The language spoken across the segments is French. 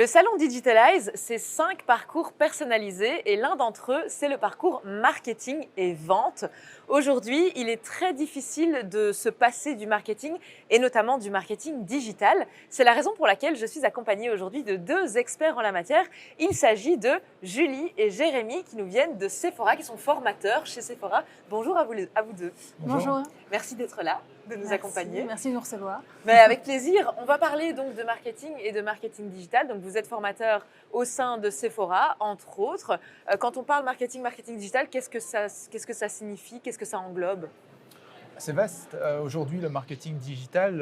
salon Digitalize, c'est 5 parcours personnalisés et l'un d'entre eux, c'est le parcours marketing et vente. Aujourd'hui, il est très difficile de se passer du marketing et notamment du marketing digital. C'est la raison pour laquelle je suis accompagnée aujourd'hui de 2 experts en la matière. Il s'agit de Julie et Jérémy qui nous viennent de Sephora, qui sont formateurs chez Sephora. Bonjour à vous deux. Bonjour. Merci d'être là, de nous accompagner. Merci de nous recevoir. Mais avec plaisir. On va parler donc de marketing et de marketing digital. Donc vous êtes formateur au sein de Sephora, entre autres. Quand on parle marketing digital, qu'est-ce que ça signifie? Qu'est-ce que ça englobe? C'est vaste. Aujourd'hui, le marketing digital,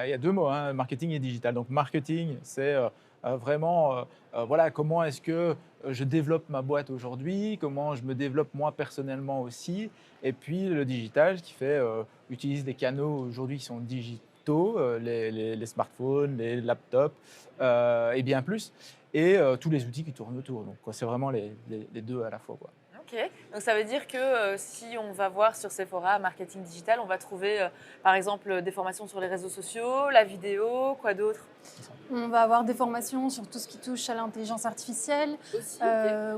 il y a 2 mots, hein, marketing et digital. Donc marketing, c'est vraiment voilà, comment est-ce que je développe ma boîte aujourd'hui, comment je me développe moi personnellement aussi. Et puis le digital qui fait utilise des canaux aujourd'hui qui sont digitaux, les smartphones, les laptops et bien plus. Et tous les outils qui tournent autour. Donc c'est vraiment les deux à la fois, quoi. Ok, donc ça veut dire que si on va voir sur Sephora marketing digital, on va trouver par exemple des formations sur les réseaux sociaux, la vidéo, quoi d'autre? On va avoir des formations sur tout ce qui touche à l'intelligence artificielle, Aussi,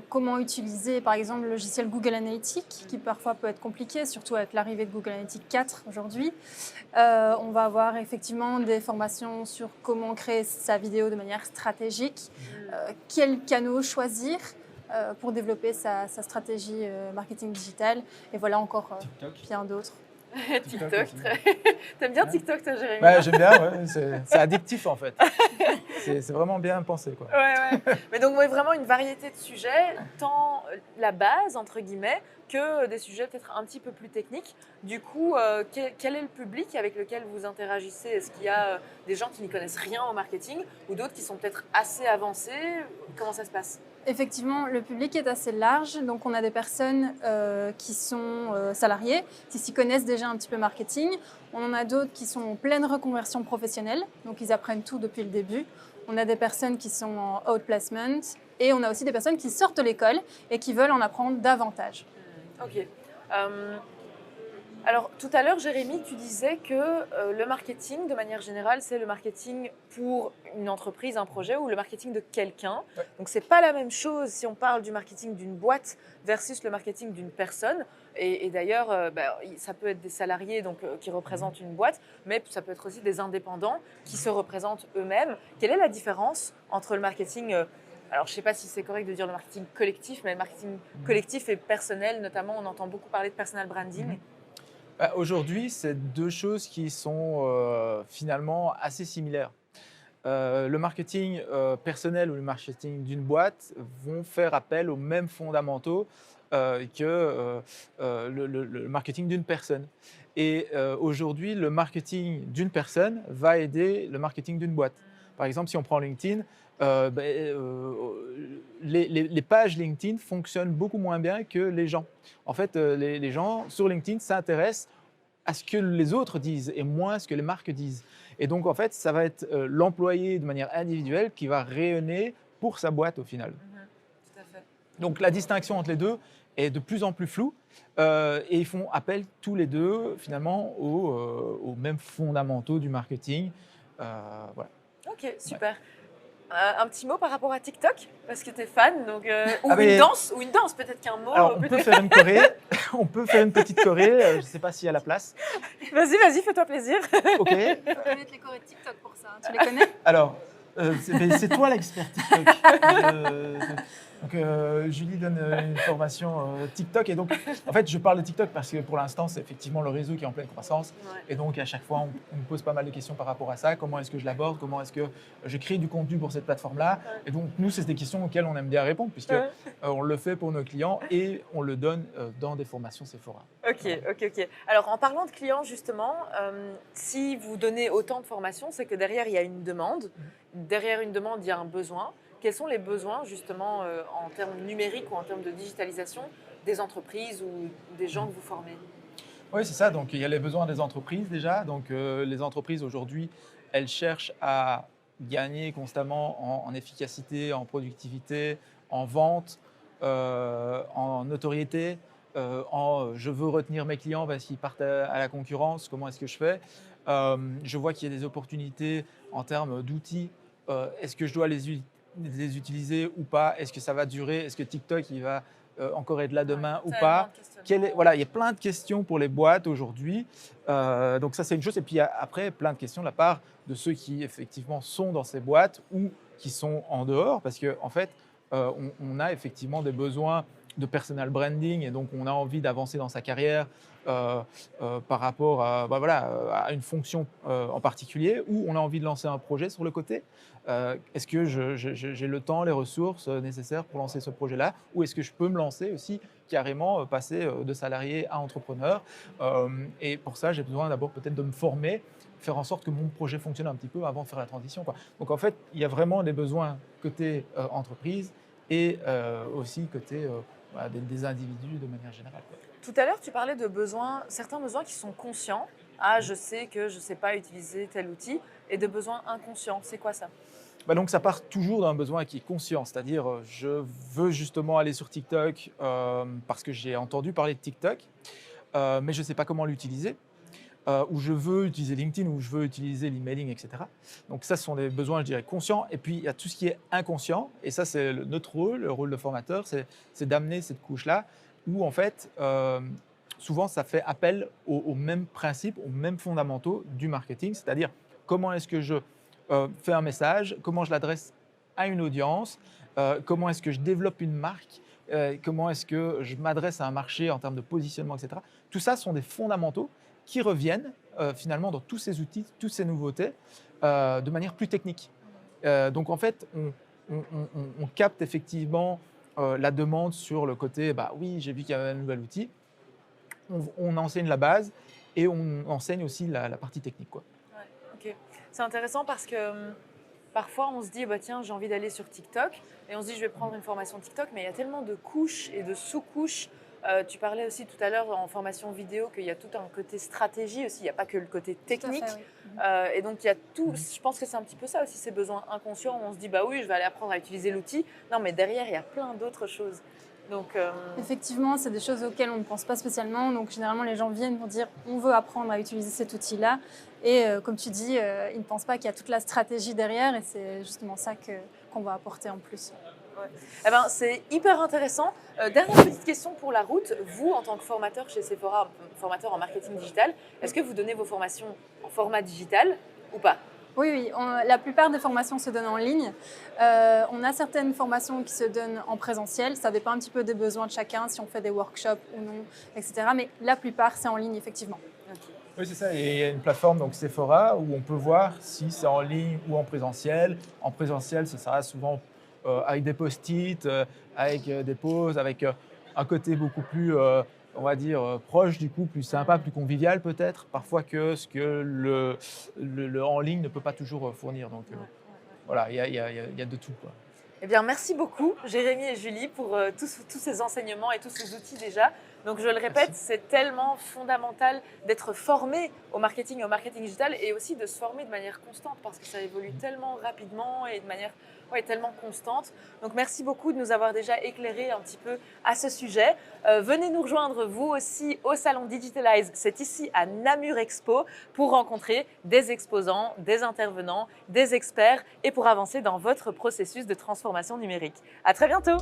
comment utiliser par exemple le logiciel Google Analytics, qui parfois peut être compliqué, surtout avec l'arrivée de Google Analytics 4 aujourd'hui. On va avoir effectivement des formations sur comment créer sa vidéo de manière stratégique, quels canaux choisir pour développer sa stratégie marketing digital. Et voilà encore bien d'autres. TikTok. T'aimes bien TikTok, toi, Jérémy? J'aime bien, ouais, c'est addictif en fait. C'est vraiment bien pensé, quoi. Ouais. Mais donc, vraiment une variété de sujets, tant la base, entre guillemets, que des sujets peut-être un petit peu plus techniques. Du coup, quel est le public avec lequel vous interagissez? Est-ce qu'il y a des gens qui n'y connaissent rien au marketing ou d'autres qui sont peut-être assez avancés? Comment ça se passe? Effectivement, le public est assez large, donc on a des personnes qui sont salariées, qui s'y connaissent déjà un petit peu marketing. On en a d'autres qui sont en pleine reconversion professionnelle, donc ils apprennent tout depuis le début. On a des personnes qui sont en outplacement et on a aussi des personnes qui sortent de l'école et qui veulent en apprendre davantage. Ok. Alors, tout à l'heure, Jérémy, tu disais que le marketing, de manière générale, c'est le marketing pour une entreprise, un projet ou le marketing de quelqu'un. Ouais. Donc, ce n'est pas la même chose si on parle du marketing d'une boîte versus le marketing d'une personne. Et d'ailleurs, ça peut être des salariés qui représentent une boîte, mais ça peut être aussi des indépendants qui se représentent eux-mêmes. Quelle est la différence entre le marketing alors, je ne sais pas si c'est correct de dire le marketing collectif, mais le marketing collectif et personnel, notamment, on entend beaucoup parler de personal branding. Aujourd'hui, c'est 2 choses qui sont finalement assez similaires. Le marketing personnel ou le marketing d'une boîte vont faire appel aux mêmes fondamentaux que le marketing d'une personne. Et aujourd'hui, le marketing d'une personne va aider le marketing d'une boîte. Par exemple, si on prend LinkedIn, les pages LinkedIn fonctionnent beaucoup moins bien que les gens. En fait, les gens sur LinkedIn s'intéressent à ce que les autres disent et moins à ce que les marques disent. Et donc, en fait, ça va être l'employé de manière individuelle qui va rayonner pour sa boîte au final. Tout à fait. Donc, la distinction entre les deux est de plus en plus floue et ils font appel tous les deux finalement aux mêmes fondamentaux du marketing. Voilà. Ok, super. Un petit mot par rapport à TikTok, parce que tu es fan, donc, ou une danse, peut-être qu'un mot. Alors, on peut faire une choré, on peut faire une petite choré, je ne sais pas s'il y a la place. Vas-y, fais-toi plaisir. Ok. Il faut connaître les chorés de TikTok pour ça, tu les connais? Alors, c'est toi l'expert TikTok. Donc, Julie donne une formation TikTok. Et donc, en fait, je parle de TikTok parce que pour l'instant, c'est effectivement le réseau qui est en pleine croissance. Ouais. Et donc, à chaque fois, on me pose pas mal de questions par rapport à ça. Comment est-ce que je l'aborde? Comment est-ce que je crée du contenu pour cette plateforme-là? Et donc, nous, c'est des questions auxquelles on aime bien répondre puisque on le fait pour nos clients et on le donne dans des formations Sephora. Ok. Alors, en parlant de clients, justement, si vous donnez autant de formations, c'est que derrière, il y a une demande. Derrière une demande, il y a un besoin. Quels sont les besoins, justement, en termes numériques ou en termes de digitalisation des entreprises ou des gens que vous formez? Oui, c'est ça. Donc, il y a les besoins des entreprises déjà. Donc, les entreprises aujourd'hui, elles cherchent à gagner constamment en efficacité, en productivité, en vente, en notoriété, je veux retenir mes clients parce qu'ils partent à la concurrence. Comment est-ce que je fais? Je vois qu'il y a des opportunités en termes d'outils. Est-ce que je dois les les utiliser ou pas? Est-ce que ça va durer? Est-ce que TikTok il va encore être là demain ou Tellement pas? de questionnements. Voilà, il y a plein de questions pour les boîtes aujourd'hui. Donc ça, c'est une chose. Et puis après, plein de questions de la part de ceux qui effectivement sont dans ces boîtes ou qui sont en dehors, parce qu'en en fait, on a effectivement des besoins de personal branding et donc on a envie d'avancer dans sa carrière par rapport à, à une fonction en particulier, ou on a envie de lancer un projet sur le côté. Est-ce que j'ai le temps, les ressources nécessaires pour lancer ce projet-là, ou est-ce que je peux me lancer aussi carrément, passer de salarié à entrepreneur. Et pour ça, j'ai besoin d'abord peut-être de me former, faire en sorte que mon projet fonctionne un petit peu avant de faire la transition, quoi. Donc en fait, il y a vraiment des besoins côté entreprise et aussi côté des individus de manière générale, quoi. Tout à l'heure, tu parlais de besoins, certains besoins qui sont conscients. Ah, je sais que je ne sais pas utiliser tel outil, et de besoins inconscients. C'est quoi ça? Donc ça part toujours d'un besoin qui est conscient, c'est-à-dire je veux justement aller sur TikTok parce que j'ai entendu parler de TikTok, mais je ne sais pas comment l'utiliser, ou je veux utiliser LinkedIn, ou je veux utiliser l'emailing, etc. Donc ça, ce sont des besoins, je dirais, conscients. Et puis il y a tout ce qui est inconscient, et ça c'est notre rôle, le rôle de formateur, c'est d'amener cette couche-là, où en fait, souvent ça fait appel aux mêmes principes, aux mêmes fondamentaux du marketing, c'est-à-dire comment est-ce que je fais un message, comment je l'adresse à une audience, comment est-ce que je développe une marque, comment est-ce que je m'adresse à un marché en termes de positionnement, etc. Tout ça sont des fondamentaux qui reviennent finalement dans tous ces outils, toutes ces nouveautés, de manière plus technique. Donc en fait, on capte effectivement la demande sur le côté, oui, j'ai vu qu'il y avait un nouvel outil, on enseigne la base et on enseigne aussi la partie technique, quoi. Ouais, ok. C'est intéressant parce que parfois on se dit tiens, j'ai envie d'aller sur TikTok, et on se dit je vais prendre une formation TikTok, mais il y a tellement de couches et de sous-couches. Tu parlais aussi tout à l'heure en formation vidéo qu'il y a tout un côté stratégie aussi, il n'y a pas que le côté technique. Tout à fait, oui. Et donc il y a tout, je pense que c'est un petit peu ça aussi, ces besoins inconscients où on se dit oui, je vais aller apprendre à utiliser l'outil. Non, mais derrière il y a plein d'autres choses. Donc, effectivement, c'est des choses auxquelles on ne pense pas spécialement. Donc, généralement, les gens viennent pour dire on veut apprendre à utiliser cet outil-là. Et comme tu dis, ils ne pensent pas qu'il y a toute la stratégie derrière. Et c'est justement ça qu'on va apporter en plus. ouais. Eh ben, c'est hyper intéressant. Dernière petite question pour la route. Vous, en tant que formateur chez Sephora, formateur en marketing digital, est-ce que vous donnez vos formations en format digital ou pas? Oui, la plupart des formations se donnent en ligne. On a certaines formations qui se donnent en présentiel. Ça dépend un petit peu des besoins de chacun, si on fait des workshops ou non, etc. Mais la plupart, c'est en ligne, effectivement. Okay. Oui, c'est ça. Et il y a une plateforme, donc Sephora, où on peut voir si c'est en ligne ou en présentiel. En présentiel, ce sera souvent avec des post-it, avec des pauses, avec un côté beaucoup plus on va dire, proche, du coup, plus sympa, plus convivial peut-être, parfois que ce que le en ligne ne peut pas toujours fournir. Donc voilà, il y a de tout, quoi. Eh bien, merci beaucoup, Jérémy et Julie, pour tous ces enseignements et tous ces outils déjà. Donc, je le répète, c'est tellement fondamental d'être formé au marketing digital, et aussi de se former de manière constante parce que ça évolue tellement rapidement et de manière tellement constante. Donc, merci beaucoup de nous avoir déjà éclairé un petit peu à ce sujet. Venez nous rejoindre, vous aussi, au Salon Digitalize. C'est ici à Namur Expo pour rencontrer des exposants, des intervenants, des experts et pour avancer dans votre processus de transformation numérique. À très bientôt!